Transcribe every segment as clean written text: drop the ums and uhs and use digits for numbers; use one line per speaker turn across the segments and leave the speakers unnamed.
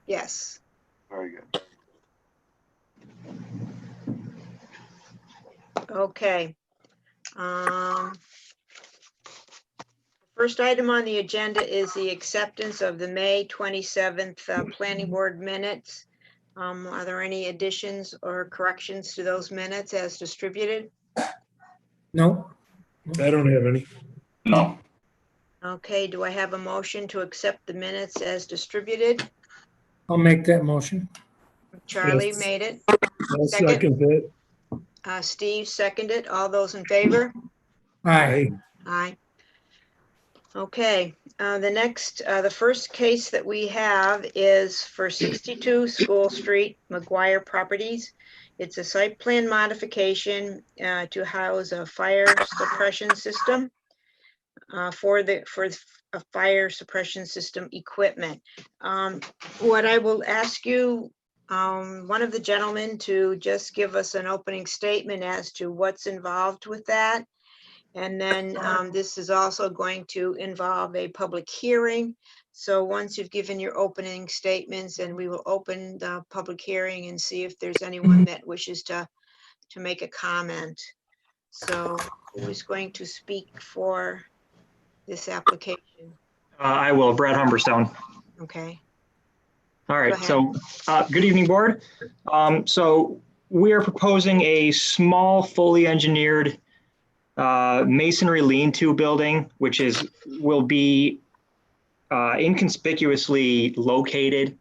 Yes.
Very good.
Okay. First item on the agenda is the acceptance of the May 27th Planning Board minutes. Are there any additions or corrections to those minutes as distributed?
No,
I don't have any.
No.
Okay, do I have a motion to accept the minutes as distributed?
I'll make that motion.
Charlie
Yes.
made it.
I'll
Second.
second it.
Steve seconded. All those in favor?
Aye.
Aye. Okay, the first case that we have is for 62 School Street, McGuire Properties. It's a site plan modification to house a fire suppression system for a fire suppression system equipment. What I will ask you, one of the gentlemen to just give us an opening statement as to what's involved with that. And then this is also going to involve a public hearing. So once you've given your opening statements, and we will open the public hearing and see if there's anyone that wishes to make a comment. So who is going to speak for this application?
I will, Brad Humberstone.
Okay.
All
Go
right,
ahead.
so good evening, board. So we are proposing a small, fully engineered masonry lean-to building, which will be inconspicuously located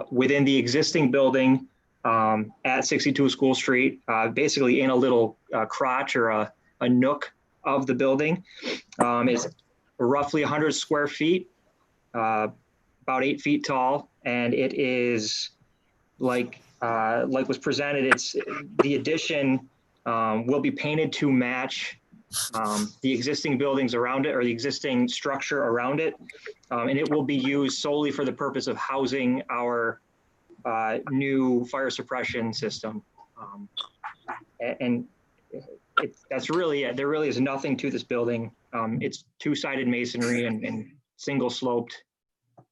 within the existing building at 62 School Street, basically in a little crotch or a nook of the building. It's roughly 100 square feet, about 8 feet tall, and it is like was presented. It's the addition will be painted to match the existing buildings around it, or the existing structure around it, and it will be used solely for the purpose of housing our new fire suppression system. And that's really it. There really is nothing to this building. It's two-sided masonry and single sloped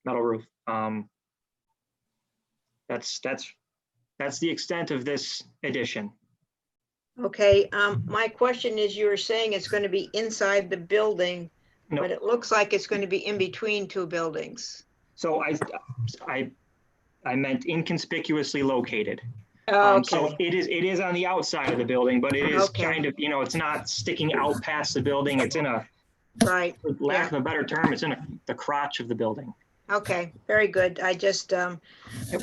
metal roof. That's the extent of this addition.
Okay, my question is, you were saying it's going to be inside the building,
No.
but it looks like it's going to be in between two buildings.
So I meant inconspicuously located.
Okay,
So it is on the outside of the building, but it is
Okay.
kind of, it's not sticking out past the building. It's in
right.
for lack of a better term, it's in the crotch of the building.
Okay, very good. I just, I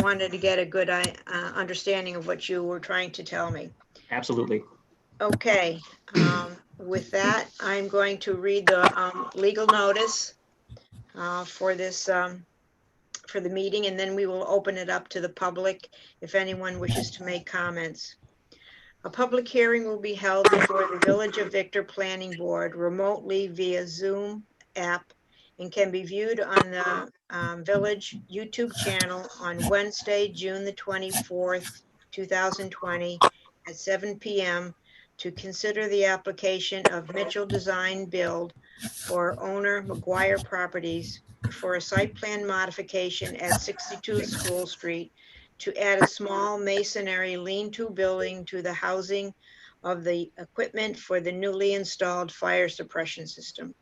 wanted to get a good understanding of what you were trying to tell me.
Absolutely.
Okay, with that, I'm going to read the legal notice for this, for the meeting, and then we will open it up to the public if anyone wishes to make comments. A public hearing will be held before the Village of Victor Planning Board remotely via Zoom app and can be viewed on the Village YouTube channel on Wednesday, June the 24th, 2020 at 7 p.m. to consider the application of Mitchell Design Build for owner McGuire Properties for a site plan modification at 62 School Street to add a small masonry lean-to building to the housing of the equipment for the newly installed fire suppression system.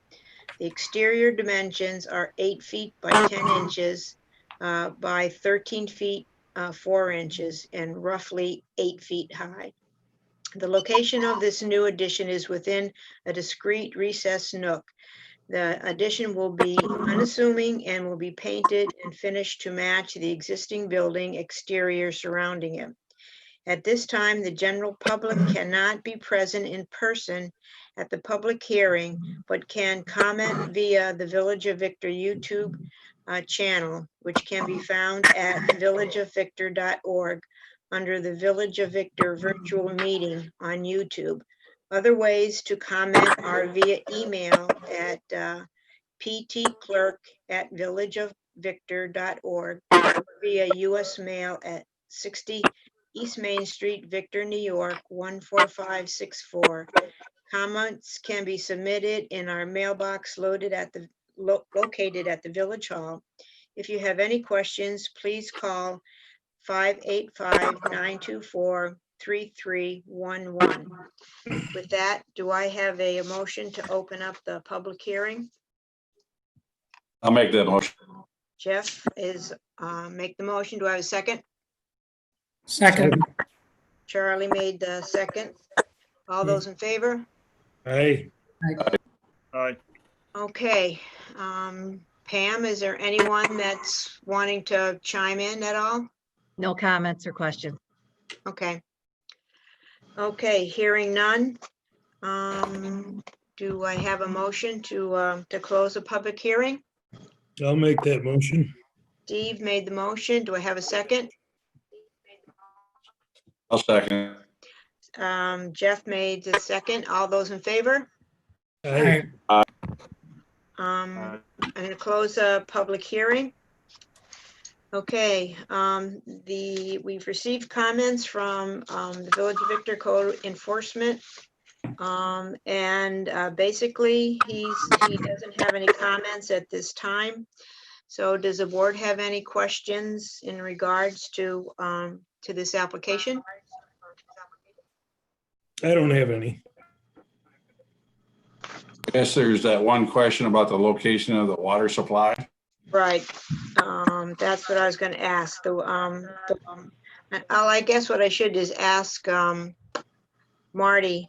The exterior dimensions are 8 feet by 10 inches by 13 feet 4 inches and roughly 8 feet high. The location of this new addition is within a discrete recessed nook. The addition will be unassuming and will be painted and finished to match the existing building exterior surrounding it. At this time, the general public cannot be present in person at the public hearing, but can comment via the Village of Victor YouTube channel, which can be found at villageofvictor.org under the Village of Victor virtual meeting on YouTube. Other ways to comment are via email at ptclerk@villageofvictor.org, or via US mail at 60 East Main Street, Victor, New York, 14564. Comments can be submitted in our mailbox located at the Village Hall. If you have any questions, please call 585-924-3311. With that, do I have a motion to open up the public hearing?
I'll make that motion.
Jeff make the motion. Do I have a second?
Second.
Charlie made the second. All those in favor?
Aye.
Aye.
Okay. Pam, is there anyone that's wanting to chime in at all?
No comments or questions.
Okay. Okay, hearing none. Do I have a motion to close the public hearing?
I'll make that motion.
Steve made the motion. Do I have a second?
I'll second.
Jeff made the second. All those in favor?
Aye.
I'm going to close the public hearing. Okay, we've received comments from the Village of Victor Code Enforcement. Basically, he doesn't have any comments at this time. So does the board have any questions in regards to this application?
I don't have any.
I guess there's that one question about the location of the water supply.
Right, that's what I was gonna ask. I guess what I should is ask Marty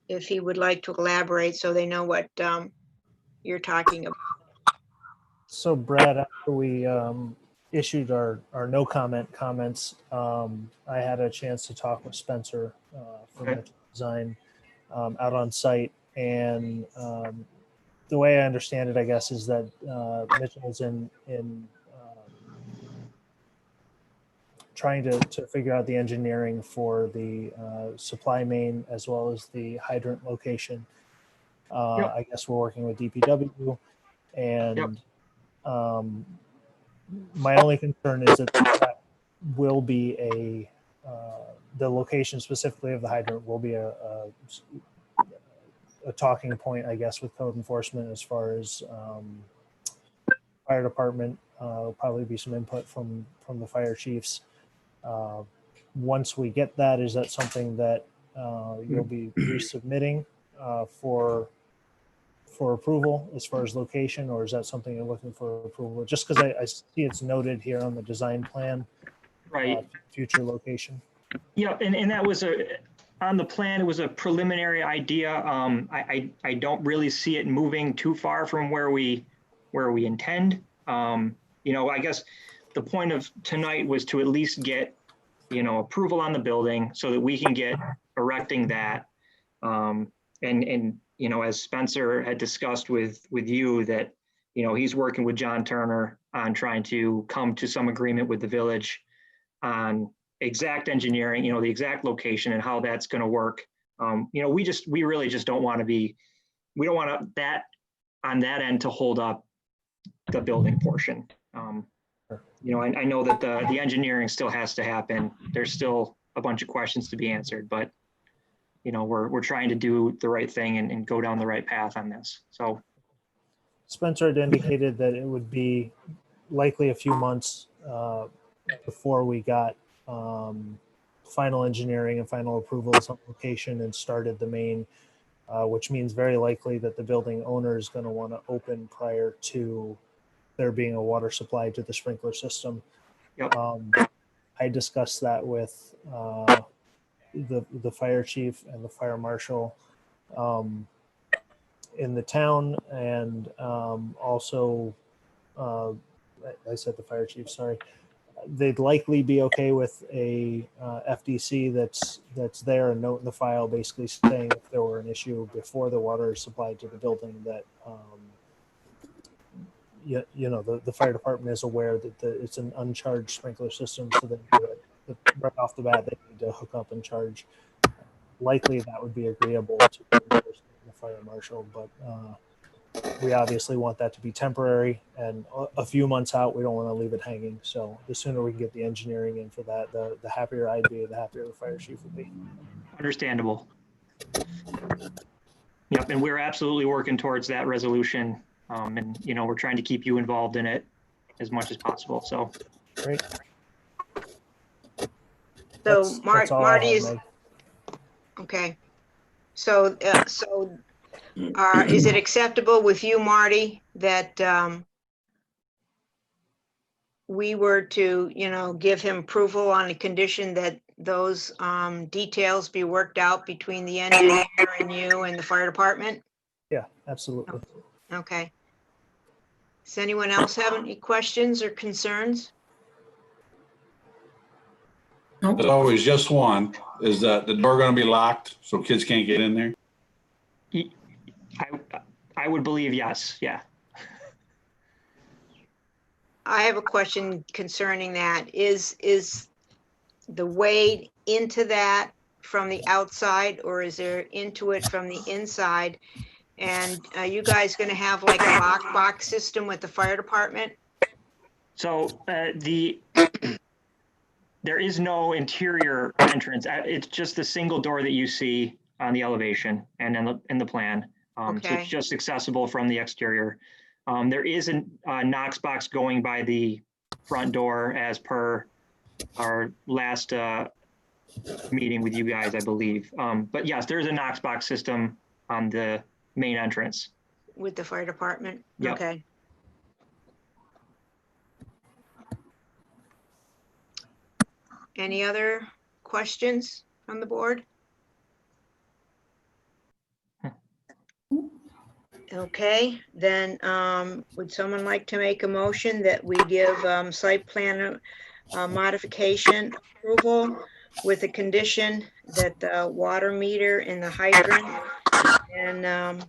if he would like to elaborate so they know what you're talking about.
So Brad, after we issued our no comment comments, I had a chance to talk with Spencer from
Okay.
Mitchell Design out on site. And the way I understand it, I guess, is that Mitchell's in trying to figure out the engineering for the supply main as well as the hydrant location.
Yep.
I guess we're working with DPW, and
Yep.
My only concern is that will be the location specifically of the hydrant will be a talking point, I guess, with code enforcement as far as fire department. There'll probably be some input from the fire chiefs. Once we get that, is that something that you'll be resubmitting for approval as far as location, or is that something you're looking for approval? Just because I see it's noted here on the design plan,
Right.
future location.
Yeah, and that was on the plan, it was a preliminary idea. I don't really see it moving too far from where we intend. I guess the point of tonight was to at least get, approval on the building so that we can get erecting that. As Spencer had discussed with you that, he's working with John Turner on trying to come to some agreement with the village on exact engineering, the exact location and how that's going to work. We really just don't want we don't want that on that end to hold up the building portion. I know that the engineering still has to happen. There's still a bunch of questions to be answered, but we're trying to do the right thing and go down the right path on this. So
Spencer had indicated that it would be likely a few months before we got final engineering and final approvals on location and started the main, which means very likely that the building owner is going to want to open prior to there being a water supply to the sprinkler system.
Yep.
I discussed that with the fire chief and the fire marshal in the town, and also I said the fire chief, sorry. They'd likely be okay with a FDC that's there, a note in the file basically saying if there were an issue before the water is supplied to the building that the fire department is aware that it's an uncharged sprinkler system, so that right off the bat they need to hook up and charge. Likely that would be agreeable to the fire marshal, but we obviously want that to be temporary and a few months out. We don't want to leave it hanging. So the sooner we can get the engineering in for that, the happier I'd be, the happier the fire chief would be.
understandable. Yep, and we're absolutely working towards that resolution. We're trying to keep you involved in it as much as possible. So
Great.
So
That's all I
Marty
have,
is,
Meg.
okay. So, is it acceptable with you, Marty, that we were to, give him approval on a condition that those details be worked out between the engineer and you and the fire department?
Yeah, absolutely.
Okay. Does anyone else have any questions or concerns?
There's always just one. Is that the door going to be locked so kids can't get in there?
I would believe yes. Yeah.
I have a question concerning that. Is the way into that from the outside, or is there into it from the inside? And are you guys going to have like a lockbox system with the fire department?
So there is no interior entrance. It's just the single door that you see on the elevation and in the plan. So
Okay.
it's just accessible from the exterior. There is a Knox box going by the front door as per our last meeting with you guys, I believe. But yes, there is a Knox box system on the main entrance.
With the fire department?
Yep.
Okay. Any other questions from the board? Okay, then would someone like to make a motion that we give site plan modification approval with a condition that the water meter and the hydrant and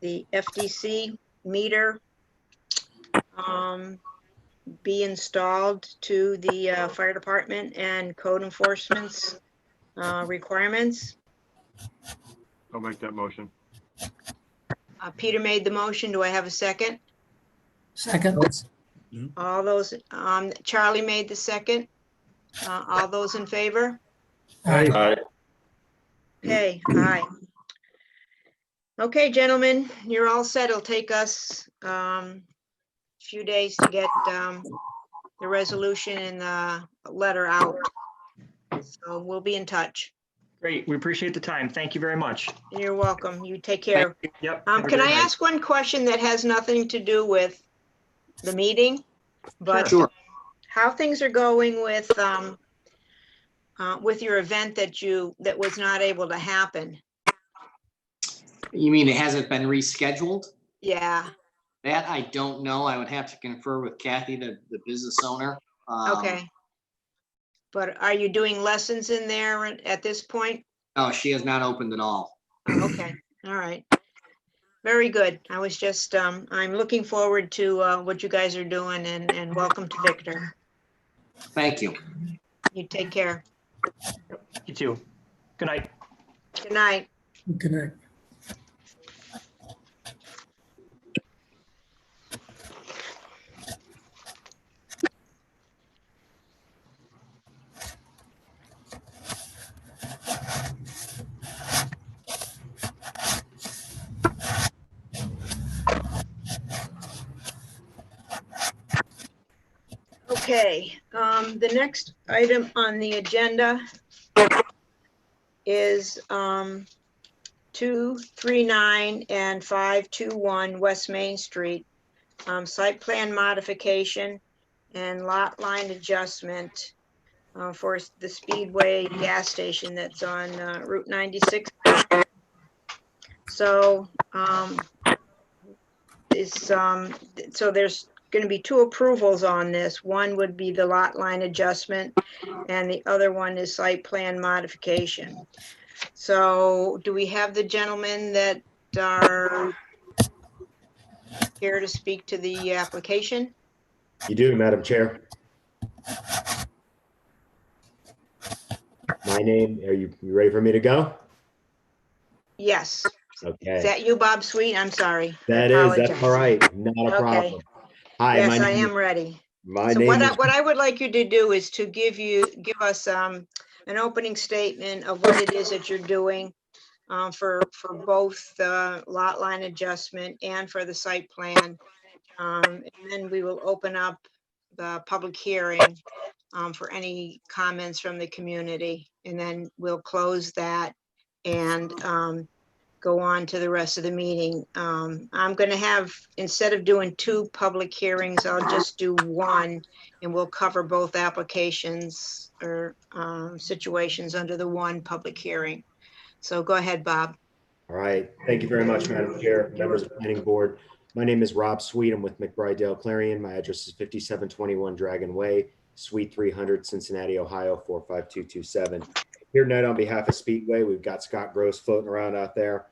the FDC meter be installed to the fire department and code enforcement's requirements?
I'll make that motion.
Peter made the motion. Do I have a second?
Second.
All those, Charlie made the second. All those in favor?
Aye.
Aye.
Okay, aye. Okay, gentlemen, you're all set. It'll take us a few days to get the resolution and the letter out. So we'll be in touch.
Great. We appreciate the time. Thank you very much.
You're welcome. You take care.
Yep. have a
Can
great
I
night.
ask one question that has nothing to do with the meeting? But
Sure.
how things are going with your event that was not able to happen?
You mean it hasn't been rescheduled?
Yeah,
That I don't know. I would have to confer with Kathy, the business owner.
okay. But are you doing lessons in there at this point?
Oh, she has not opened at all.
Okay, all right. Very good. I was just, I'm looking forward to what you guys are doing and welcome to Victor.
Thank you.
You take care.
You too. Good night.
Good night.
Good night.
Okay, the next item on the agenda is 239 and 521 West Main Street, site plan modification and lot line adjustment for the Speedway gas station that's on Route 96. So so there's going to be two approvals on this. One would be the lot line adjustment and the other one is site plan modification. So do we have the gentlemen that are here to speak to the application?
You do, Madam Chair. My name, are you ready for me to go?
Yes.
Okay.
Is that you, Bob Sweet? I'm sorry.
That's
Apologize.
all right. Not a
Okay.
problem. Hi,
Yes,
my
I
name,
am ready.
my
So
name
what
is,
I would like you to do is to give us an opening statement of what it is that you're doing for both the lot line adjustment and for the site plan. And then we will open up the public hearing for any comments from the community. And then we'll close that and go on to the rest of the meeting. I'm going to have, instead of doing 2 public hearings, I'll just do 1, and we'll cover both applications or situations under the 1 public hearing. So go ahead, Bob.
All right. Thank you very much, Madam Chair, members of the planning board. My name is Rob Sweet. I'm with McBride Dale Clarion. My address is 5721 Dragon Way, Suite 300, Cincinnati, Ohio, 45227. Here tonight on behalf of Speedway, we've got Scott Gross floating around out there.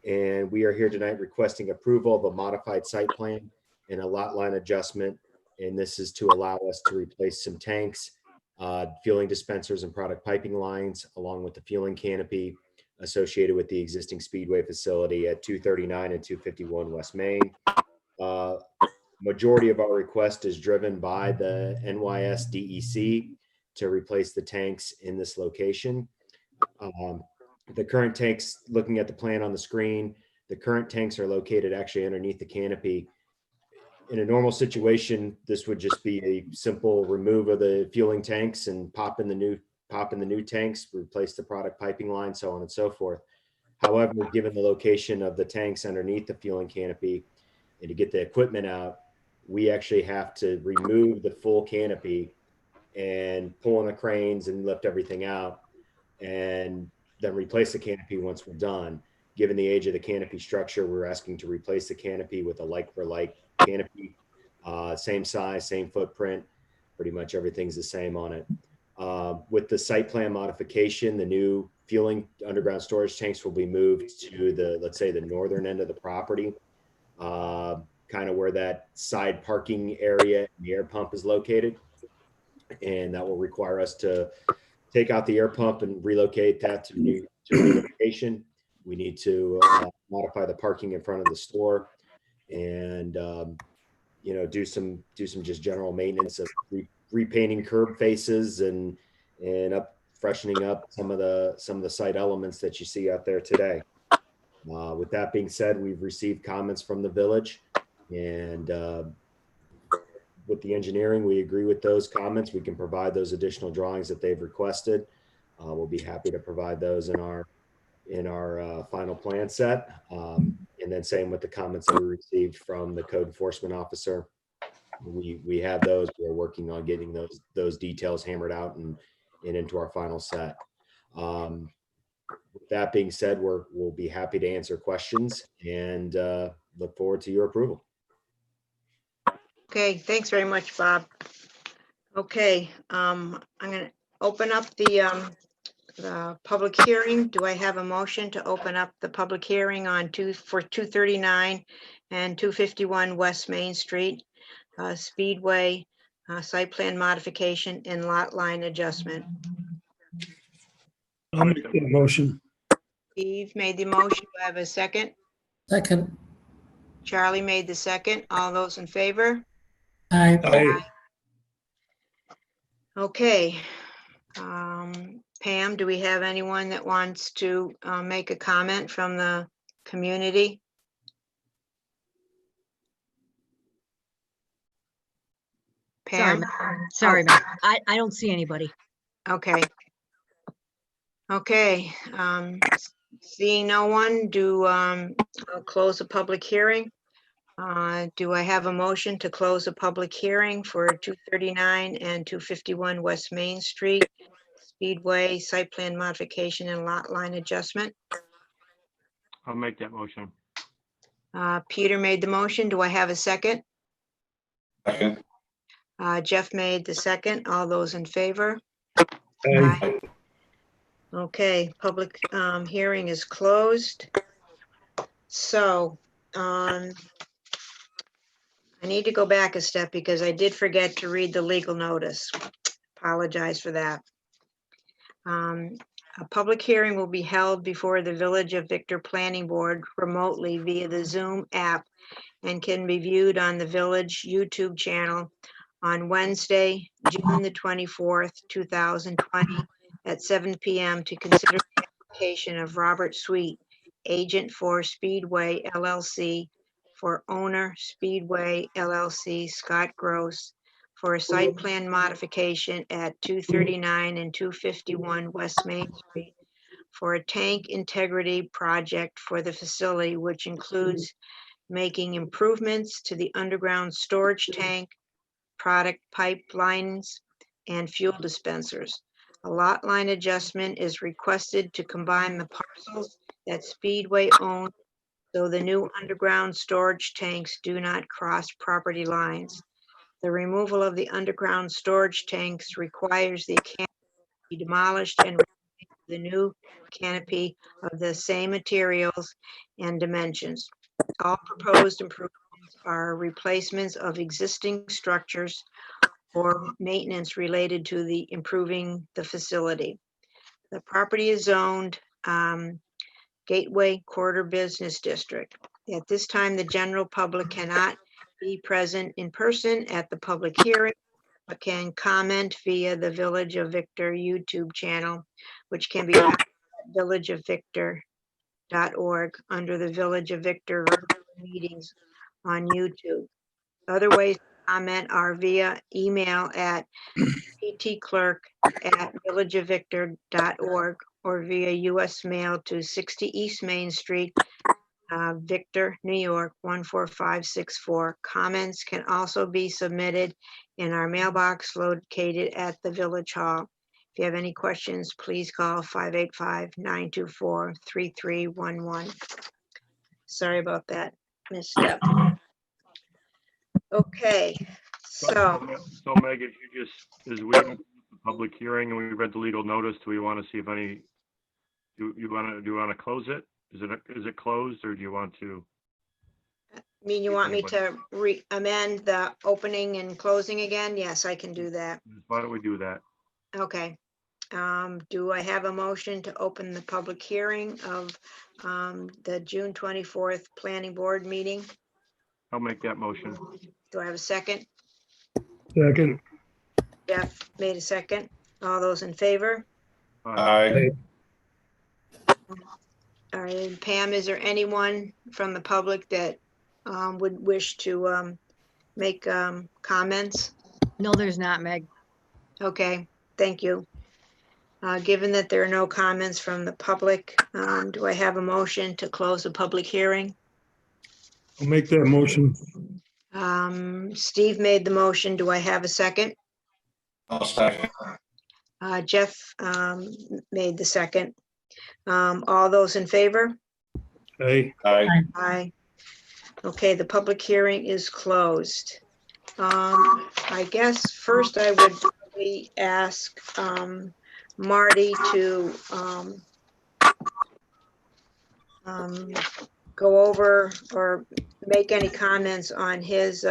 And we are here tonight requesting approval of a modified site plan and a lot line adjustment. And this is to allow us to replace some tanks, fueling dispensers and product piping lines, along with the fueling canopy associated with the existing Speedway facility at 239 and 251 West Main. Majority of our request is driven by the NYS DEC to replace the tanks in this location. The current tanks, looking at the plan on the screen, the current tanks are located actually underneath the canopy. In a normal situation, this would just be a simple remove of the fueling tanks and pop in the new tanks, replace the product piping line, so on and so forth. However, given the location of the tanks underneath the fueling canopy and to get the equipment out, we actually have to remove the full canopy and pull on the cranes and lift everything out, and then replace the canopy once we're done. Given the age of the canopy structure, we're asking to replace the canopy with a like for like canopy, same size, same footprint, pretty much everything's the same on it. With the site plan modification, the new fueling underground storage tanks will be moved to the, let's say, the northern end of the property, kind of where that side parking area and the air pump is located. And that will require us to take out the air pump and relocate that to a new location. We need to modify the parking in front of the store, and do some just general maintenance of repainting curb faces and freshening up some of the site elements that you see out there today. With that being said, we've received comments from the village, and with the engineering, we agree with those comments. We can provide those additional drawings that they've requested. We'll be happy to provide those in our final plan set. And then same with the comments that we received from the code enforcement officer. We have those. We're working on getting those details hammered out and into our final set. With that being said, we'll be happy to answer questions and look forward to your approval.
Okay, thanks very much, Bob. Okay, I'm going to open up the public hearing. Do I have a motion to open up the public hearing for 239 and 251 West Main Street, Speedway, site plan modification and lot line adjustment?
I'll make that motion.
Steve made the motion. Do I have a second?
Second.
Charlie made the second. All those in favor?
Aye.
Aye.
Okay. Pam, do we have anyone that wants to make a comment from the community?
Sorry,
Pam?
sorry, Matt. I don't see anybody.
Okay. Okay, seeing no one, I'll close the public hearing. Do I have a motion to close the public hearing for 239 and 251 West Main Street, Speedway, site plan modification and lot line adjustment?
I'll make that motion.
Peter made the motion. Do I have a second?
Second.
Jeff made the second. All those in favor?
Aye.
Okay, public hearing is closed. So I need to go back a step because I did forget to read the legal notice. Apologize for that. A public hearing will be held before the Village of Victor Planning Board remotely via the Zoom app and can be viewed on the Village YouTube channel on Wednesday, June the 24th, 2020 at 7 p.m. to consider the application of Robert Sweet, agent for Speedway LLC, for owner Speedway LLC, Scott Gross, for a site plan modification at 239 and 251 West Main Street for a tank integrity project for the facility, which includes making improvements to the underground storage tank, product pipelines, and fuel dispensers. A lot line adjustment is requested to combine the parcels that Speedway owns, so the new underground storage tanks do not cross property lines. The removal of the underground storage tanks requires the canopy be demolished and the new canopy of the same materials and dimensions. All proposed improvements are replacements of existing structures or maintenance related to the improving the facility. The property is zoned Gateway Corridor Business District. At this time, the general public cannot be present in person at the public hearing, but can comment via the Village of Victor YouTube channel, which can be found at villageofvictor.org under the Village of Victor meetings on YouTube. Other ways to comment are via email at ptclerk@villageofvictor.org or via U.S. mail to 60 East Main Street, Victor, New York, 14564. Comments can also be submitted in our mailbox located at the Village Hall. If you have any questions, please call 585-924-3311. Sorry about that, misstep. Okay, so
So Megan, you just, as we opened the public hearing and we read the legal notice, do we want to see if any, do you want to close it? Is it closed, or do you want to?
I mean, you want me to amend the opening and closing again? Yes, I can do that.
Why don't we do that?
Okay. Do I have a motion to open the public hearing of the June 24th Planning Board meeting?
I'll make that motion.
Do I have a second?
Second.
Jeff made a second. All those in favor?
Aye.
All right, and Pam, is there anyone from the public that would wish to make comments?
No, there's not, Meg.
Okay, thank you. Given that there are no comments from the public, do I have a motion to close the public hearing?
I'll make that motion.
Steve made the motion. Do I have a second?
I'll second.
Jeff made the second. All those in favor?
Aye.
Aye.
Aye. Okay, the public hearing is closed. I guess first I would probably ask Marty to go over or make any comments on his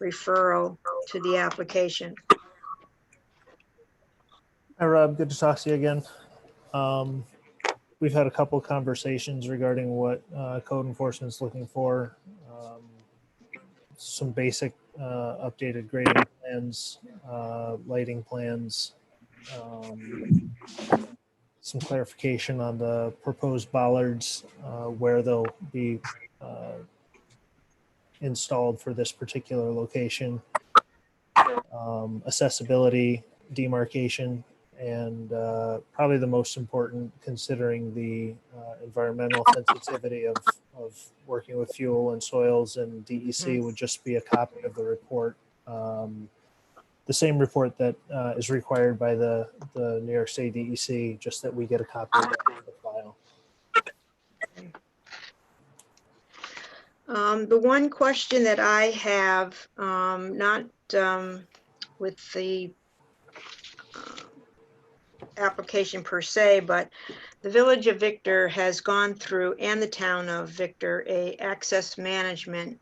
referral to the application.
Hi, Rob. Good to talk to you again. We've had a couple of conversations regarding what code enforcement is looking for. Some basic updated grading plans, lighting plans, some clarification on the proposed bollards, where they'll be installed for this particular location, accessibility, demarcation, and probably the most important, considering the environmental sensitivity of working with fuel and soils and DEC, would just be a copy of the report. The same report that is required by the New York State DEC, just that we get a copy of that in the file.
The one question that I have, not with the application per se, but the Village of Victor has gone through, and the Town of Victor, a access management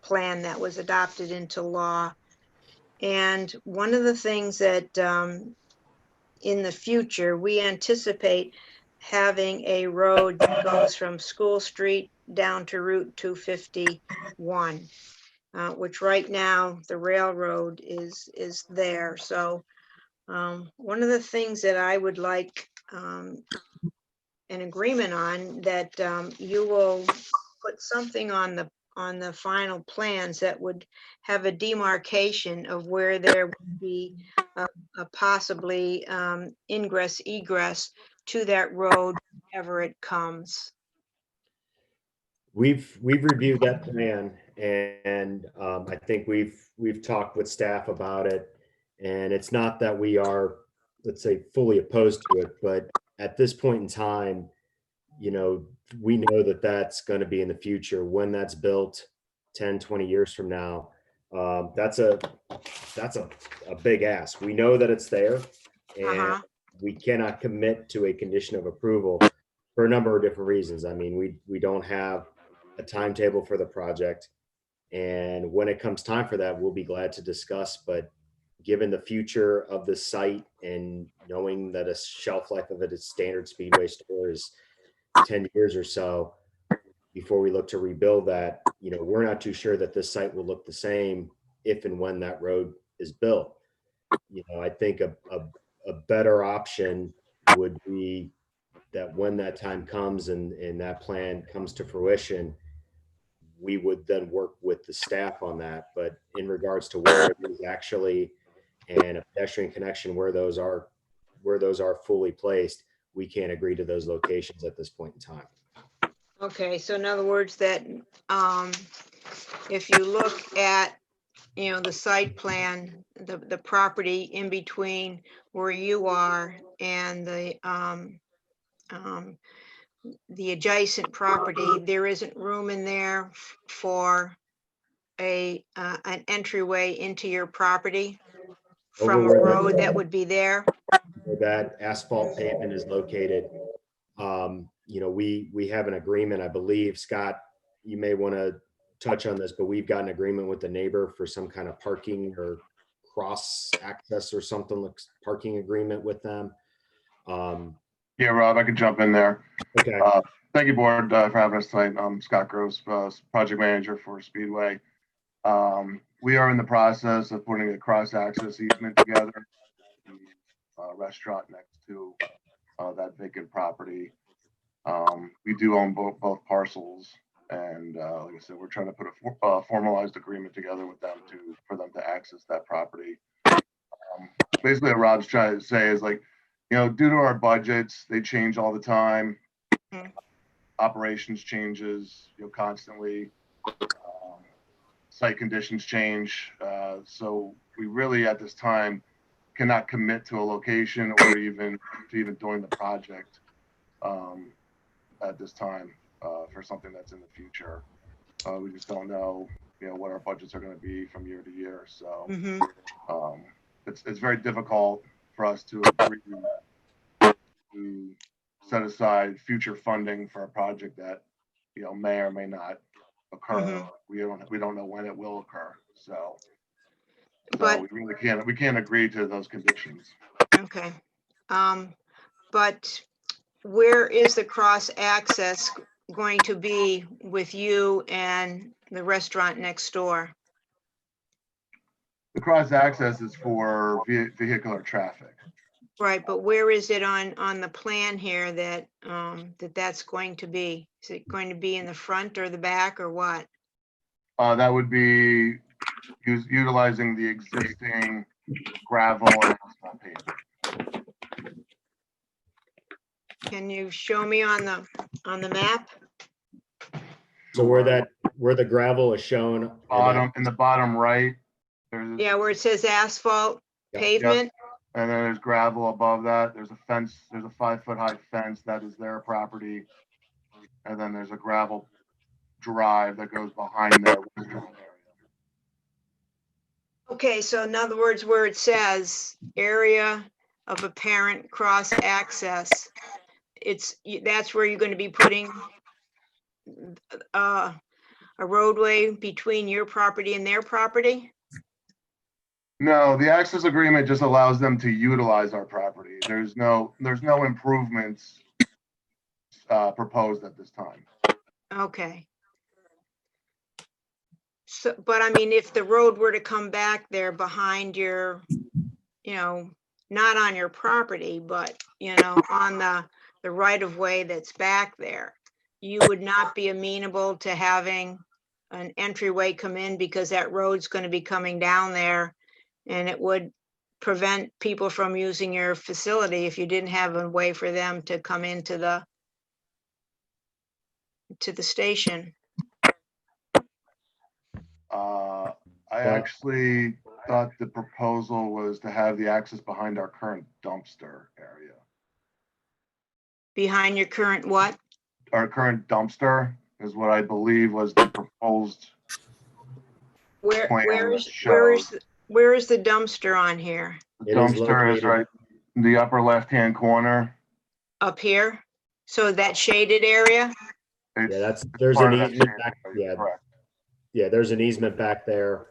plan that was adopted into law. And one of the things that in the future, we anticipate having a road that goes from School Street down to Route 251, which right now the railroad is there. So one of the things that I would like an agreement on, that you will put something on the on the final plans that would have a demarcation of where there would be a possibly ingress egress to that road whenever it comes.
We've reviewed that plan, and I think we've talked with staff about it. And it's not that we are, let's say, fully opposed to it, but at this point in time, you know, we know that that's going to be in the future when that's built 10, 20 years from now. That's a big ask. We know that it's there, and we cannot commit to a condition of approval for a number of different reasons. I mean, we don't have a timetable for the project, and when it comes time for that, we'll be glad to discuss. But given the future of the site and knowing that a shelf life of it is standard Speedway store is 10 years or so before we look to rebuild that, you know, we're not too sure that this site will look the same if and when that road is built. You know, I think a better option would be that when that time comes and that plan comes to fruition, we would then work with the staff on that. But in regards to where it is actually and a pedestrian connection, where those are fully placed, we can't agree to those locations at this point in time.
Okay, so in other words, that if you look at, you know, the site plan, the property in between where you are and the adjacent property, there isn't room in there for an entryway into your property from a road that would be there.
Where that asphalt pavement is located, you know, we have an agreement, I believe. Scott, you may want to touch on this, but we've got an agreement with the neighbor for some kind of parking or cross access or something, like parking agreement with them.
Yeah, Rob, I could jump in there.
Okay.
Thank you, board, for having us tonight. I'm Scott Gross, project manager for Speedway. We are in the process of putting a cross access easement together, the restaurant next to that vacant property. We do own both parcels, and like I said, we're trying to put a formalized agreement together with them for them to access that property. Basically, what Rob's trying to say is, like, you know, due to our budgets, they change all the time. Operations changes, you know, constantly. Site conditions change. So we really at this time cannot commit to a location or even doing the project at this time for something that's in the future. We just don't know, you know, what our budgets are going to be from year to year. So it's very difficult for us to agree to set aside future funding for a project that, you know, may or may not occur. We don't know when it will occur. So we really can't agree to those conditions.
Okay. But where is the cross access going to be with you and the restaurant next door?
The cross access is for vehicular traffic.
Right, but where is it on the plan here that that's going to be? Is it going to be in the front or the back or what?
That would be utilizing the existing gravel and asphalt pavement.
Can you show me on the map?
So where the gravel is shown
in the bottom right, there's
where it says asphalt pavement.
And then there's gravel above that. There's a fence. There's a 5-foot high fence that is their property. And then there's a gravel drive that goes behind their restaurant area.
Okay, so in other words, where it says area of apparent cross access, that's where you're going to be putting a roadway between your property and their property?
No, the access agreement just allows them to utilize our property. There's no improvements proposed at this time.
Okay. So, but I mean, if the road were to come back there behind your, you know, not on your property, but, you know, on the right of way that's back there, you would not be amenable to having an entryway come in because that road's going to be coming down there. And it would prevent people from using your facility if you didn't have a way for them to come into the station.
I actually thought the proposal was to have the access behind our current dumpster area.
Behind your current what?
Our current dumpster is what I believe was the proposed
Where,
plan
where
that
is, where is,
showed.
where is the dumpster on here?
The
It is
dumpster is
located-
right in the upper left-hand corner.
Up here? So that shaded area?
Yeah,
It's
there's
part
an
of that
easement
shade
back,
area,
yeah,
correct.
yeah, there's an easement back there.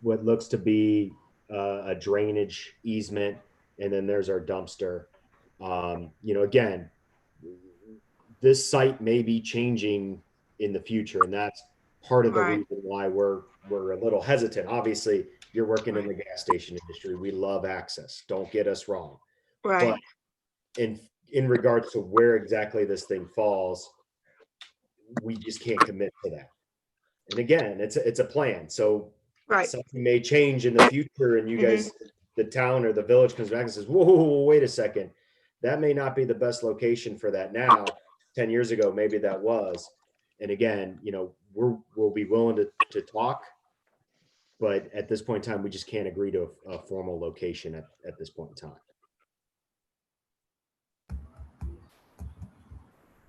What looks to be a drainage easement, and then there's our dumpster. You know, again, this site may be changing in the future, and that's part of the
Right.
reason why we're a little hesitant. Obviously, you're working in the gas station industry. We love access. Don't get us wrong.
Right,
But in regards to where exactly this thing falls, we just can't commit to that. And again, it's a plan. So
right.
something may change in the future, and you guys, the town or the village comes back and says, whoa, wait a second. That may not be the best location for that now. 10 years ago, maybe that was. And again, you know, we'll be willing to talk. But at this point in time, we just can't agree to a formal location at this point in time.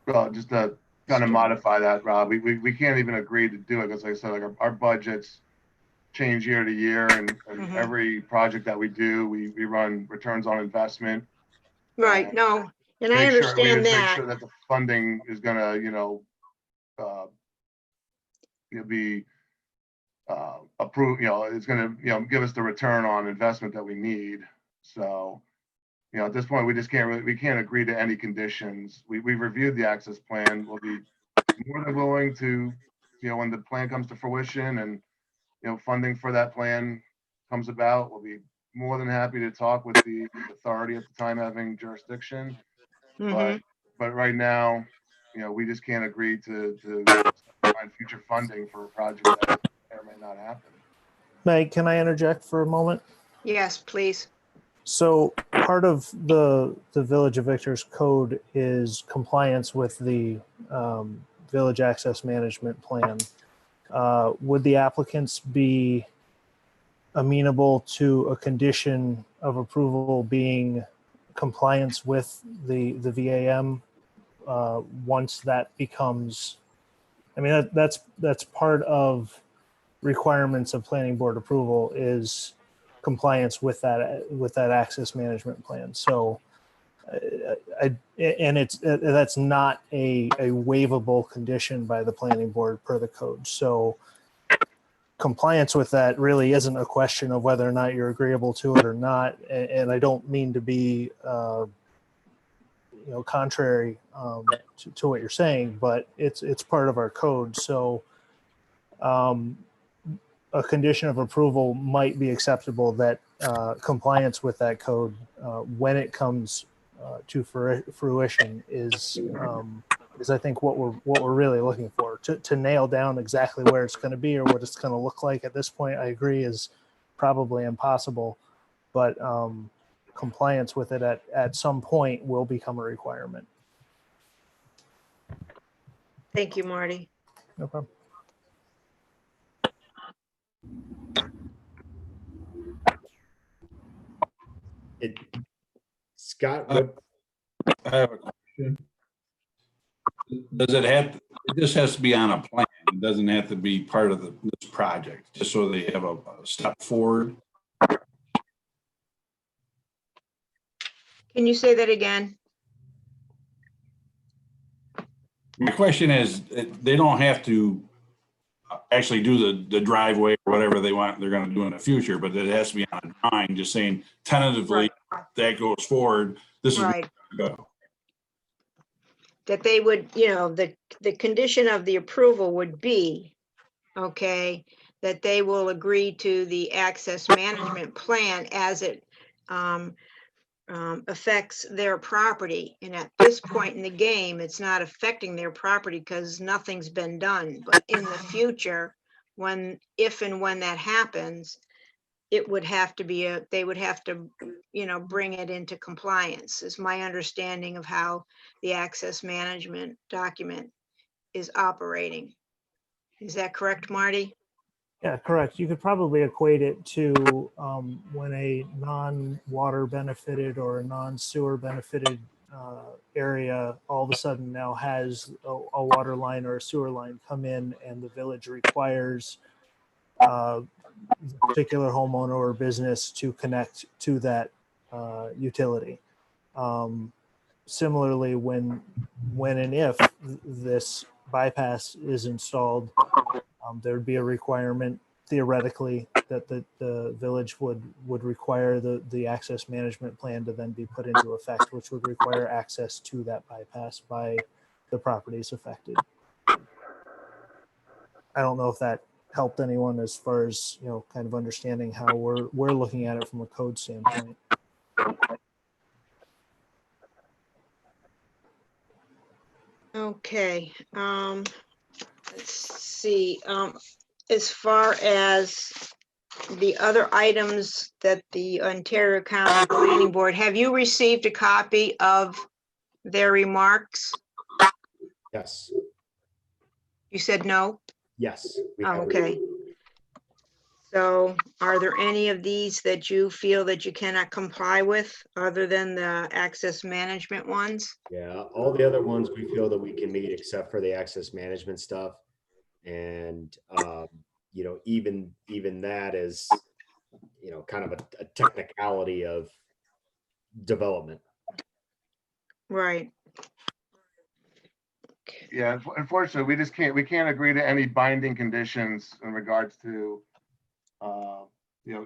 Well, just to kind of modify that, Rob, we can't even agree to do it because like I said, like our budgets change year to year, and every project that we do, we run returns on investment.
Right, no, and I
We
understand
just make
that.
sure that the funding is gonna, be approved, it's gonna, give us the return on investment that we need. So, at this point, we just we can't agree to any conditions. We've reviewed the access plan. We'll be more than willing to, when the plan comes to fruition and, funding for that plan comes about, we'll be more than happy to talk with the authority at the time having jurisdiction. But right now, we just can't agree to find future funding for a project that may or may not happen.
Meg, can I interject for a moment?
Yes, please.
So part of the Village of Victor's code is compliance with the Village Access Management Plan. Would the applicants be amenable to a condition of approval being compliance with the VAM once that becomes, I mean, that's part of requirements of planning board approval is compliance with that access management plan. So that's not a waivable condition by the planning board per the code. So compliance with that really isn't a question of whether or not you're agreeable to it or not. And I don't mean to be contrary to what you're saying, but it's part of our code. So a condition of approval might be acceptable, that compliance with that code when it comes to fruition is I think what we're really looking for. To nail down exactly where it's going to be or what it's going to look like at this point, I agree, is probably impossible, but compliance with it at some point will become a requirement.
Thank you, Marty.
No problem.
Scott,
I have a question. Does it have, this has to be on a plan. It doesn't have to be part of this project, just so they have a step forward.
Can you say that again?
My question is, they don't have to actually do the driveway or whatever they want, they're gonna do in the future, but it has to be on a drawing, just saying tentatively that goes forward. This is where
Right.
it's gonna go.
That they would, the condition of the approval would be, okay, that they will agree to the access management plan as it affects their property. And at this point in the game, it's not affecting their property because nothing's been done. But in the future, if and when that happens, it would have to be they would have to, bring it into compliance, is my understanding of how the access management document is operating. Is that correct, Marty?
Yeah, correct. You could probably equate it to when a non-water benefited or a non-sewer benefited area all of a sudden now has a water line or a sewer line come in, and the village requires the particular homeowner or business to connect to that utility. Similarly, when and if this bypass is installed, there'd be a requirement theoretically that the village would require the access management plan to then be put into effect, which would require access to that bypass by the properties affected. I don't know if that helped anyone as far as, kind of understanding how we're looking at it from a code standpoint.
Okay, let's see, as far as the other items that the Ontario County Planning Board, have you received a copy of their remarks?
Yes,
You said no?
yes. we
Oh,
have-
okay. So are there any of these that you feel that you cannot comply with other than the access management ones?
Yeah, all the other ones we feel that we can meet except for the access management stuff. And, even that is, kind of a technicality of development.
Right.
Yeah, unfortunately, we can't agree to any binding conditions in regards to,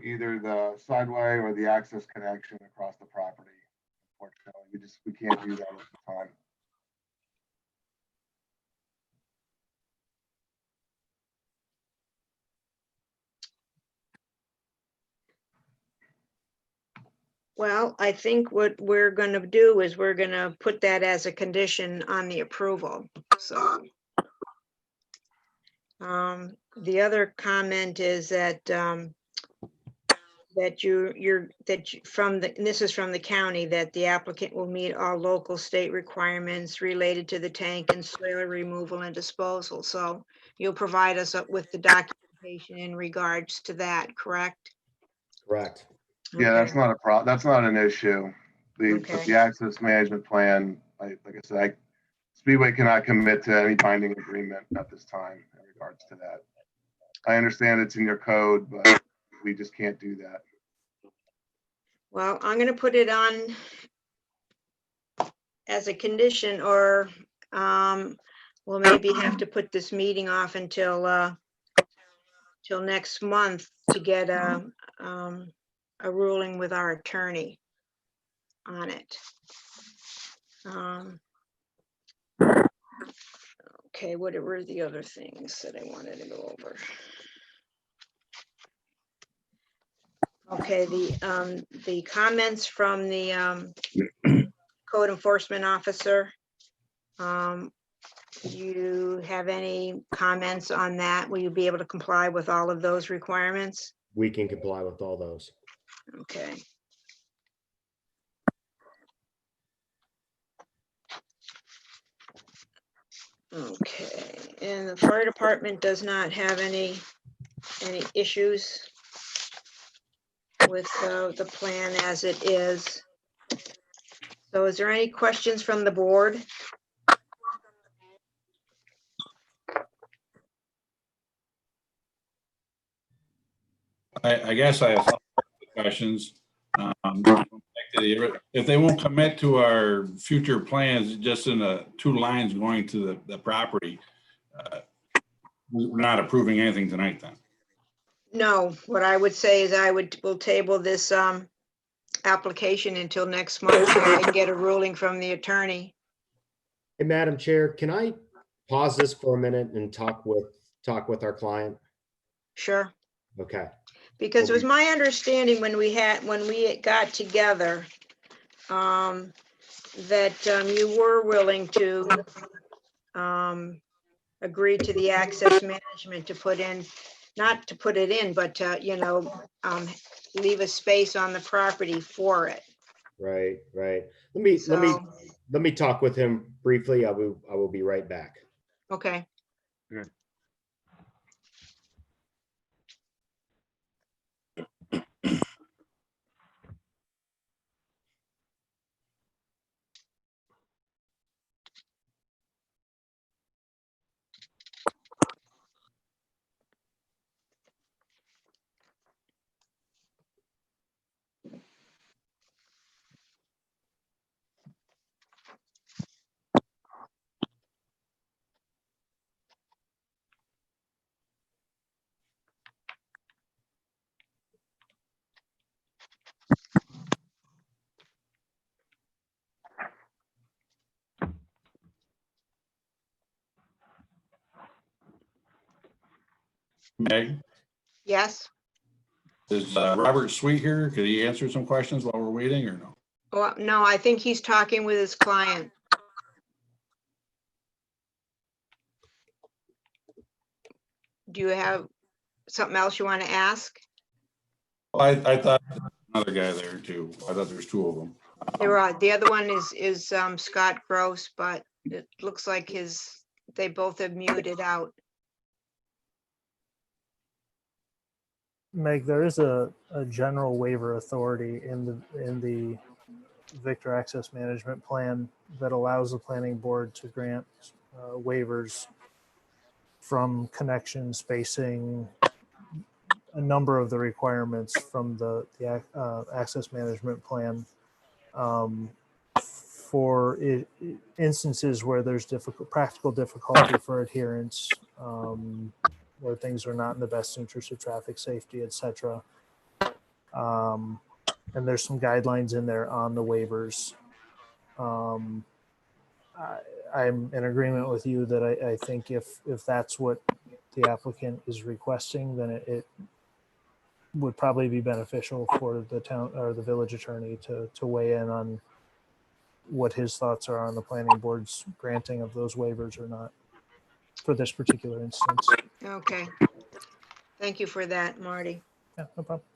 either the sideway or the access connection across the property. Unfortunately, we can't do that at the time.
Well, I think what we're going to do is we're going to put that as a condition on the approval. So the other comment is that and this is from the county, that the applicant will meet all local state requirements related to the tank and soil removal and disposal. So you'll provide us up with the documentation in regards to that, correct?
Correct.
Yeah, that's
Okay.
not a problem. That's not an issue.
Okay.
The access management plan, like I said, Speedway cannot commit to any binding agreement at this time in regards to that. I understand it's in your code, but we just can't do that.
Well, I'm going to put it on as a condition, or we'll maybe have to put this meeting off until till next month to get a ruling with our attorney on it. Okay, what were the other things that I wanted to go over? Okay, the comments from the code enforcement officer. Do you have any comments on that? Will you be able to comply with all of those requirements?
We can comply with all those.
Okay. Okay, and the fire department does not have any issues with the plan as it is. So is there any questions from the board?
I guess I have questions. If they won't commit to our future plans, just in the 2 lines going to the property, we're not approving anything tonight then.
No, what I would say is we'll table this application until next month so I can get a ruling from the attorney.
Hey, Madam Chair, can I pause this for a minute and talk with our client?
Sure.
Okay.
Because it was my understanding when we got together, that you were willing to agree to the access management to put in not to put it in, but to, you know, leave a space on the property for it.
Right.
So,
Let me talk with him briefly. I will be right back.
okay.
Meg,
Yes.
is Robert Sweet here? Could he answer some questions while we're waiting or no?
Oh, no, I think he's talking with his client. Do you have something else you want to ask?
I thought another guy there too. I thought there's two of them.
There are, the other one is Scott Gross, but it looks like they both have muted out.
Meg, there is a general waiver authority in the Victor Access Management Plan that allows the planning board to grant waivers from connection, spacing, a number of the requirements from the access management plan for instances where there's practical difficulty for adherence, where things are not in the best interest of traffic safety, etc. And there's some guidelines in there on the waivers. I'm in agreement with you that I think if that's what the applicant is requesting, then it would probably be beneficial for the town or the village attorney to weigh in on what his thoughts are on the planning board's granting of those waivers or not for this particular instance.
Okay. Thank you for that, Marty.
Yeah, no problem.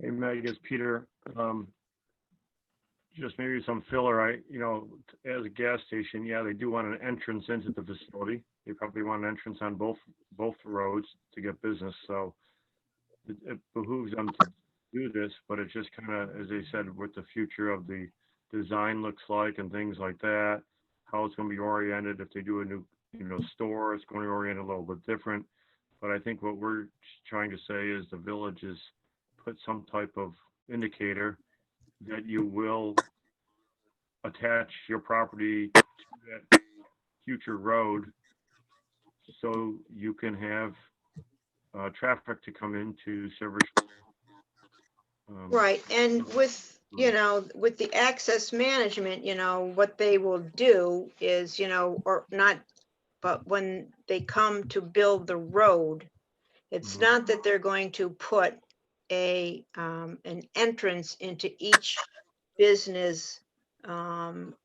Hey, Meg, it's Peter. Just maybe some filler. As a gas station, yeah, they do want an entrance into the facility. They probably want an entrance on both roads to get business. So it behooves them to do this, but it's just kind of, as they said, what the future of the design looks like and things like that, how it's going to be oriented. If they do a new, store, it's going to orient a little bit different. But I think what we're trying to say is the village is put some type of indicator that you will attach your property to that future road so you can have traffic to come into Silver Spring.
Right, and with, with the access management, what they will do is, or not, but when they come to build the road, it's
Mhm.
not that they're going to put an entrance into each business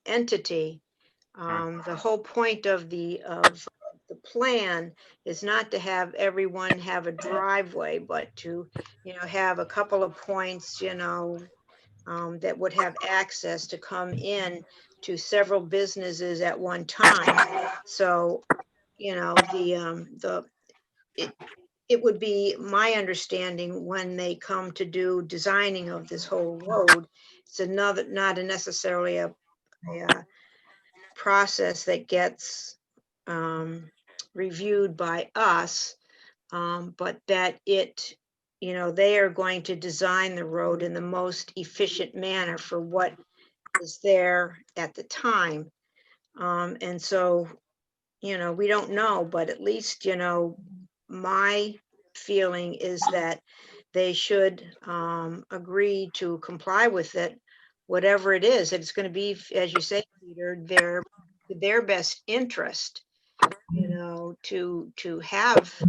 entity. The whole point of the plan is not to have everyone have a driveway, but to, have a couple of points, that would have access to come in to several businesses at one time. So, it would be my understanding when they come to do designing of this whole road, it's not necessarily a process that gets reviewed by us, but that they are going to design the road in the most efficient manner for what is there at the time. And so, we don't know, but at least, my feeling is that they should agree to comply with it, whatever it is. It's going to be, as you say, Peter, their best interest, to have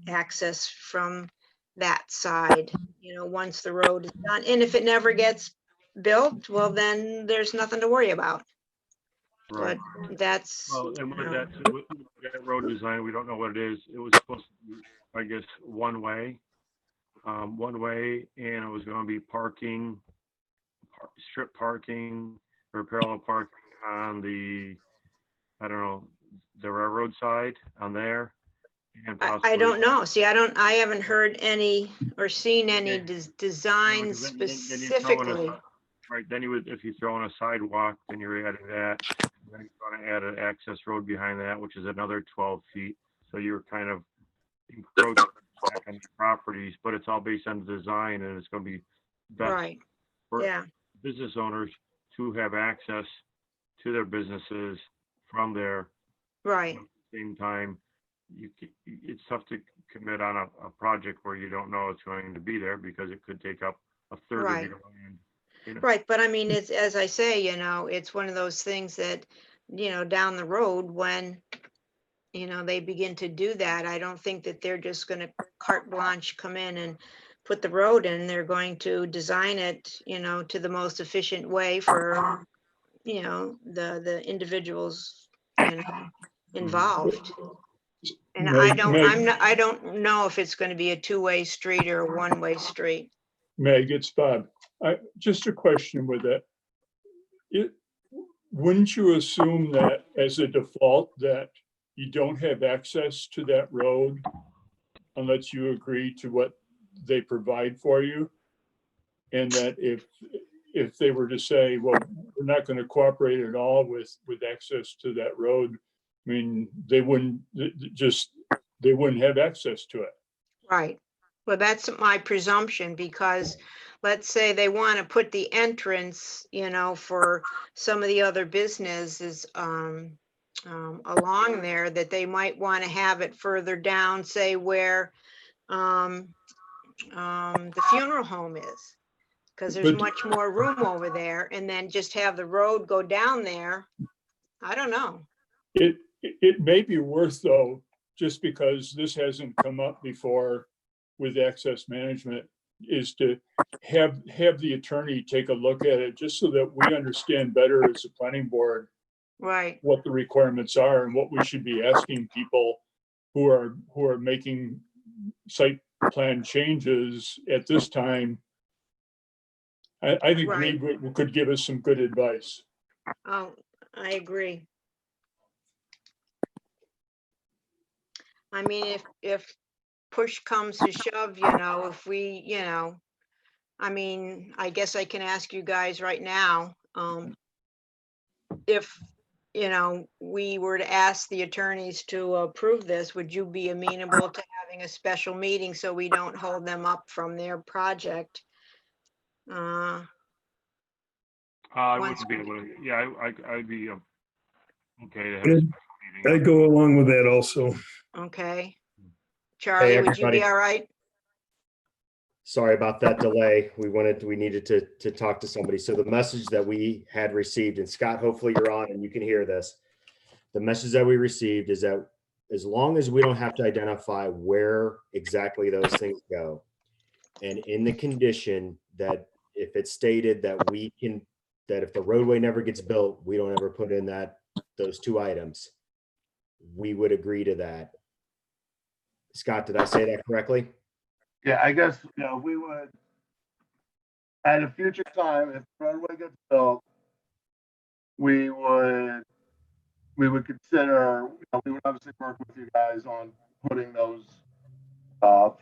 access from that side, once the road is done. And if it never gets built, well, then there's nothing to worry about.
Right.
But that's,
Well, and with that road design, we don't know what it is. It was supposed to be, I guess, one way, and it was going to be parking, strip parking or parallel parking on the, I don't know, the railroad side on there. And
I don't
possibly-
know. See, I haven't heard any or seen any
Okay.
designs
Then you throw in a-
specifically.
Right, then if you throw in a sidewalk, then you're adding that. Then you're going to add an access road behind that, which is another 12 feet. So you're kind of encroaching back on the properties, but it's all based on the design, and it's going to be best
Right,
for
yeah,
business owners to have access to their businesses from there.
right,
At the same time, it's tough to commit on a project where you don't know it's going to be there because it could take up a third
Right.
of your land.
right. But I mean, it's, as I say, it's one of those things that, down the road when, they begin to do that, I don't think that they're just going to carte blanche come in and put the road in. They're going to design it, to the most efficient way for, the individuals, involved. And I don't know if it's going to be a two-way street or a one-way street.
Meg, it's Bob. Just a question with that. Wouldn't you assume that as a default that you don't have access to that road unless you agree to what they provide for you? And that if they were to say, well, we're not going to cooperate at all with access to that road, I mean, they wouldn't have access to it.
Right. Well, that's my presumption, because let's say they want to put the entrance, for some of the other businesses along there, that they might want to have it further down, say where the funeral home is, because there's
But-
much more room over there, and then just have the road go down there. I don't know.
It may be worth, though, just because this hasn't come up before with access management, is to have the attorney take a look at it, just so that we understand better as a planning board
Right,
what the requirements are and what we should be asking people who are making site plan changes at this time I think
Right.
Reed could give us some good advice.
Oh, I agree. I mean, if push comes to shove, if we, I mean, I guess I can ask you guys right now, if, we were to ask the attorneys to approve this, would you be amenable to having a special meeting so we don't hold them up from their project?
I
Once
wouldn't be able to, yeah, I'd be okay to have a
I'd
special meeting.
I'd go along with that also.
Okay. Charlie, would you be
everybody.
all right?
Sorry about that delay. We needed to talk to somebody. So the message that we had received, and Scott, hopefully you're on and you can hear this. The message that we received is that as long as we don't have to identify where exactly those things go, and in the condition that if it's stated that that if the roadway never gets built, we don't ever put in those two items, we would agree to that. Scott, did I say that correctly?
Yeah, I guess, we would, at a future time, if the roadway gets built, we would consider, we would obviously work with you guys on putting those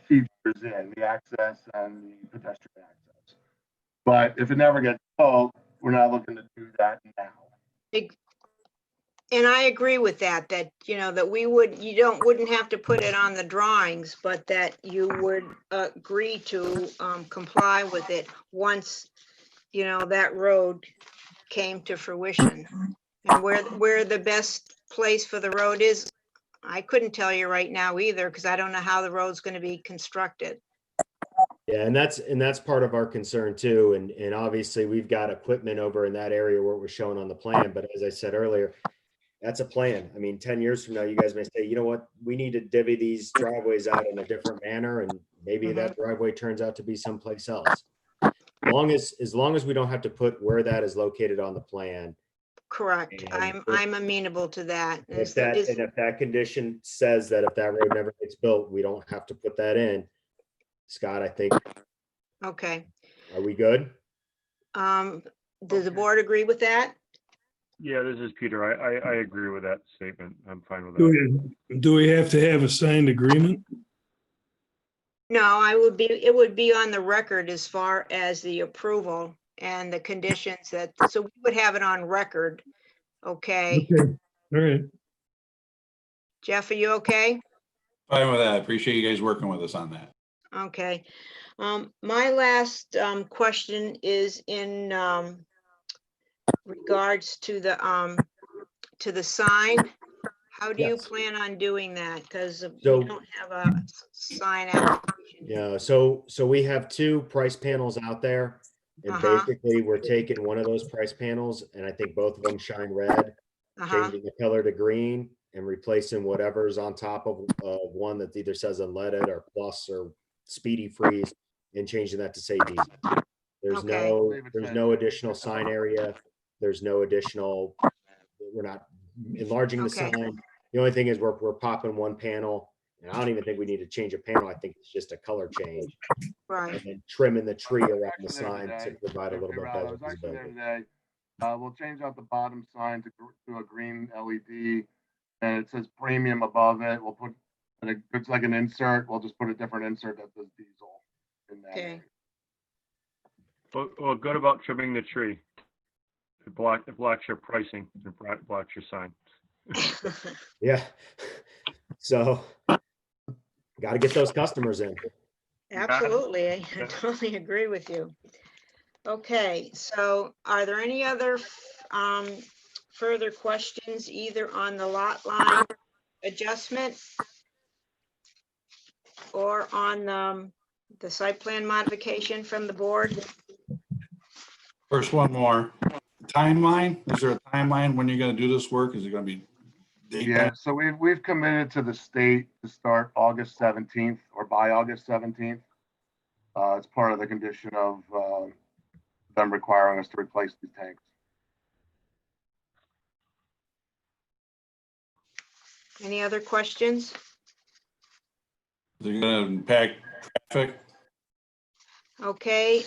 features in, the access and the pedestrian access. But if it never gets built, we're not looking to do that now.
And I agree with that, that you wouldn't have to put it on the drawings, but that you would agree to comply with it once, that road came to fruition. And where the best place for the road is, I couldn't tell you right now either, because I don't know how the road's going to be constructed.
Yeah, and that's part of our concern too. And obviously we've got equipment over in that area where it was shown on the plan. But as I said earlier, that's a plan. I mean, 10 years from now, you guys may say, you know what, we need to divvy these driveways out in a different manner. And maybe that driveway turns out to be someplace else. As long as we don't have to put where that is located on the plan.
Correct.
And
I'm amenable to that.
And if that condition says that if that road never gets built, we don't have to put that in. Scott, I think,
Okay.
are we good?
Does the board agree with that?
Yeah, this is Peter. I agree with that statement. I'm fine with
Do
that.
do we have to have a signed agreement?
No, it would be on the record as far as the approval and the conditions so we would have it on record. Okay.
Okay, all right.
Jeff, are you okay?
Fine with that. I appreciate you guys working with us on that.
Okay. My last question is in regards to the sign. How do you
Yes.
plan on doing that? Because we
So-
don't have a sign application.
Yeah, so we have two price panels out there. And
Uh-huh.
basically we're taking one of those price panels and I think both of them shine red,
Uh-huh.
changing the color to green and replacing whatever's on top of one that either says unleaded or plus or speedy freeze and changing that to say diesel. There's
Okay.
no additional sign area. There's no additional, we're not enlarging the
Okay.
sign. The only thing is we're popping one panel and I don't even think we need to change a panel. I think it's just a color change.
Right.
And then trimming the tree around the
Actually, there
sign to
today.
provide a little bit
I
better
was actually there
visibility.
today. We'll change out the bottom sign to a green LED, and it says premium above it. We'll put, it's like an insert. We'll just put a different insert that says diesel in that.
Okay.
Well, good about trimming the tree. It blocks your pricing, it blocks your sign.
Yeah. So got to get those customers in.
Absolutely. I totally agree with you. Okay, so are there any other further questions either on the lot line adjustment or on the site plan modification from the board?
First, one more. Timeline? Is there a timeline when you're gonna do this work? Is it gonna be?
Yeah, so we've committed to the state to start August 17th or by August 17th. It's part of the condition of them requiring us to replace these tanks.
Any other questions?
Is it gonna impact traffic?
Okay,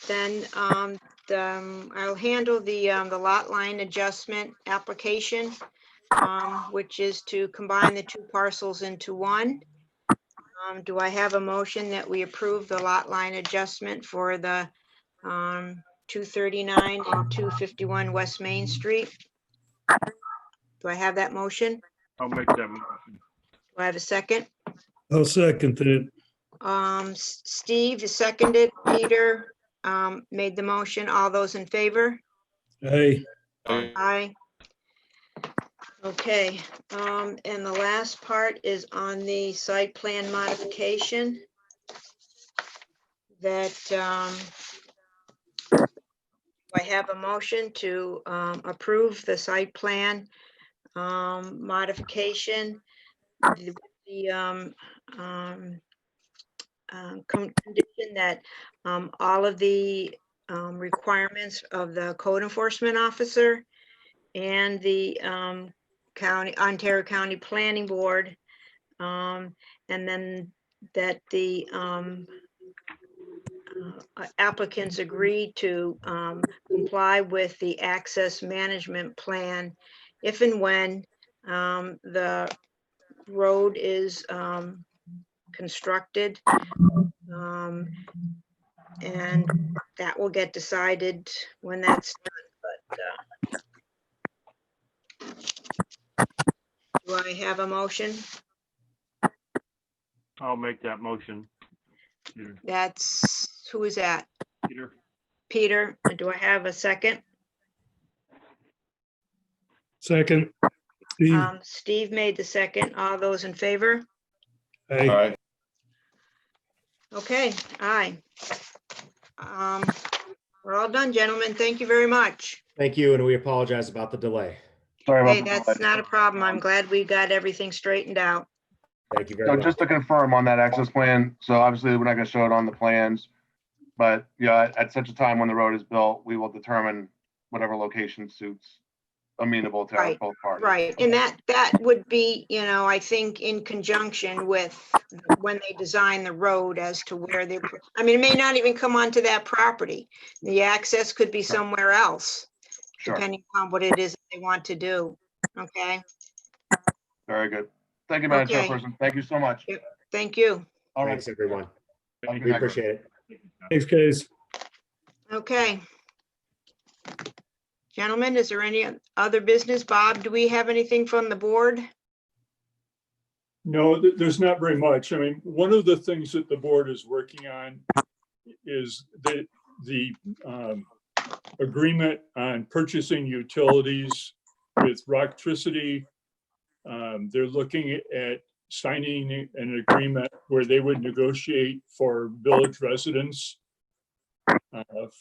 then I'll handle the lot line adjustment application, which is to combine the two parcels into one. Do I have a motion that we approve the lot line adjustment for the 239 and 251 West Main Street? Do I have that motion?
I'll make that motion.
Do I have a second?
I'll second it.
Steve is seconded. Peter made the motion. All those in favor?
Aye.
Aye. Okay, and the last part is on the site plan modification that I have a motion to approve the site plan modification. The condition that all of the requirements of the code enforcement officer and the Ontario County Planning Board, and then that the applicants agree to comply with the access management plan if and when the road is constructed. And that will get decided when that's done. But do I have a motion?
I'll make that motion. Peter.
That's, who is that?
Peter.
Peter, do I have a second?
Second. Steve.
Steve made the second. All those in favor?
Aye.
Okay, aye. We're all done, gentlemen. Thank you very much.
Thank you, and we apologize about the delay.
Sorry
Hey,
about the
that's
delay.
not a problem. I'm glad we got everything straightened out.
Thank you very
So
much.
just to confirm on that access plan, so obviously we're not gonna show it on the plans, but yeah, at such a time when the road is built, we will determine whatever location suits amenable to
Right,
both parties.
Right, and that would be, I think in conjunction with when they design the road as to where they, I mean, it may not even come onto that property. The access could be somewhere else,
Sure,
depending on what it is that they want to do. Okay,
very good. Thank you, Madam
Okay.
Chairperson. Thank you so much.
thank you.
All right.
Thanks, everyone.
Have a good
We
night.
appreciate it.
Thanks, guys.
Okay. Gentlemen, is there any other business? Bob, do we have anything from the board?
No, there's not very much. I mean, one of the things that the board is working on is the agreement on purchasing utilities with Rocktricity. They're looking at signing an agreement where they would negotiate for village residents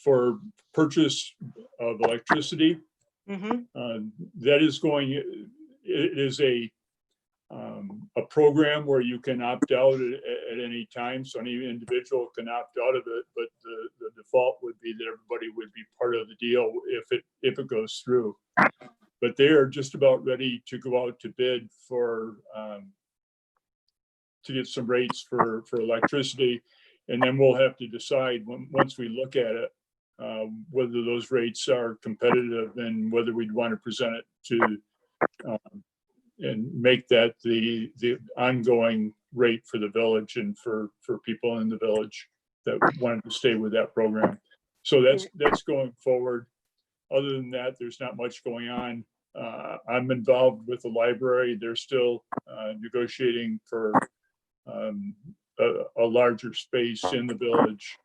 for purchase of electricity.
Mm-hmm.
That is it is a program where you can opt out at any time. So any individual can opt out of it, but the default would be that everybody would be part of the deal if it goes through. But they are just about ready to go out to bid for to get some rates for electricity. And then we'll have to decide once we look at it, whether those rates are competitive and whether we'd want to present it to and make that the ongoing rate for the village and for people in the village that wanted to stay with that program. So that's going forward. Other than that, there's not much going on. I'm involved with the library. They're still negotiating for a larger space in the village.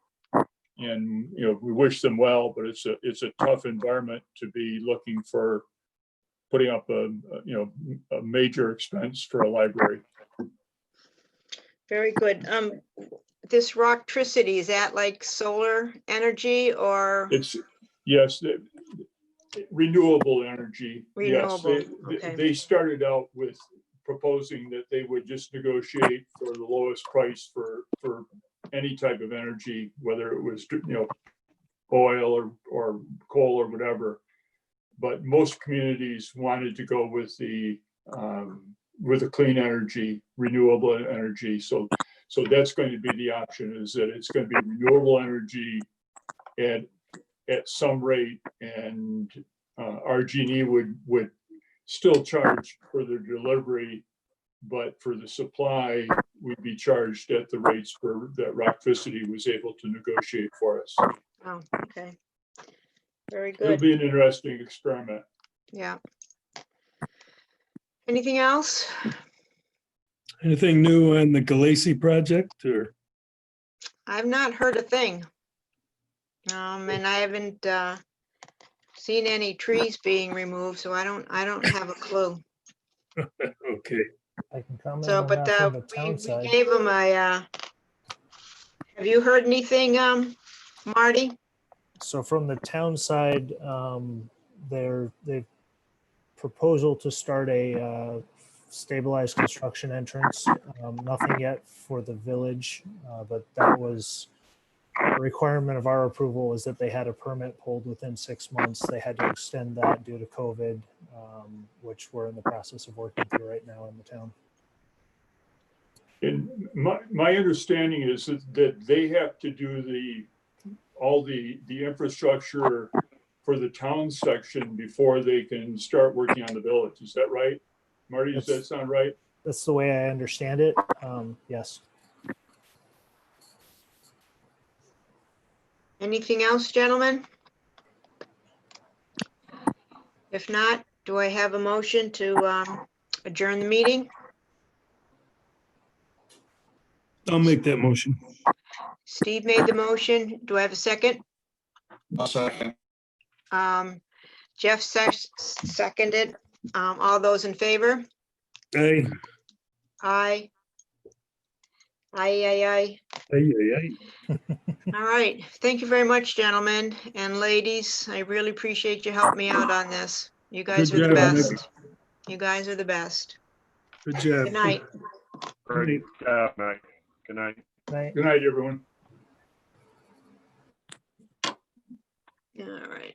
And, we wish them well, but it's a tough environment to be looking for putting up a major expense for a library.
Very good. This Rocktricity, is that like solar energy or?
Yes, renewable energy.
Renewable,
Yes,
okay.
they started out with proposing that they would just negotiate for the lowest price for any type of energy, whether it was, oil or coal or whatever. But most communities wanted to go with the clean energy, renewable energy. So So that's going to be the option, is that it's going to be renewable energy at some rate, and RG&E would still charge for the delivery, but for the supply, we'd be charged at the rates that Rockficity was able to negotiate for us.
Oh, okay. Very
It'll
good.
be an interesting experiment.
Yeah. Anything else?
Anything new on the Galassi project or?
I've not heard a thing. And I haven't seen any trees being removed, so I don't have a clue.
Okay.
I can comment
So,
on
but
that from the
we
town side.
gave them a, have you heard anything, Marty?
So from the town side, they proposal to start a stabilized construction entrance. Nothing yet for the village, but that was a requirement of our approval, is that they had a permit pulled within 6 months. They had to extend that due to COVID, which we're in the process of working through right now in the town.
And my understanding is that they have to do all the infrastructure for the town section before they can start working on the village. Is that right? Marty, does that sound right?
That's the way I understand it. Yes.
Anything else, gentlemen? If not, do I have a motion to adjourn the meeting?
I'll make that motion.
Steve made the motion. Do I have a second?
A second.
Jeff seconded. All those in favor?
Aye.
Aye. Aye.
Aye, aye, aye.
All right. Thank you very much, gentlemen and ladies. I really appreciate you helping me out on this. You guys
Good
are the
job,
best.
Nick.
You guys are the best.
Good job.
Good night.
Good job, Mike. Good night.
Right.
Good night, everyone.
All right.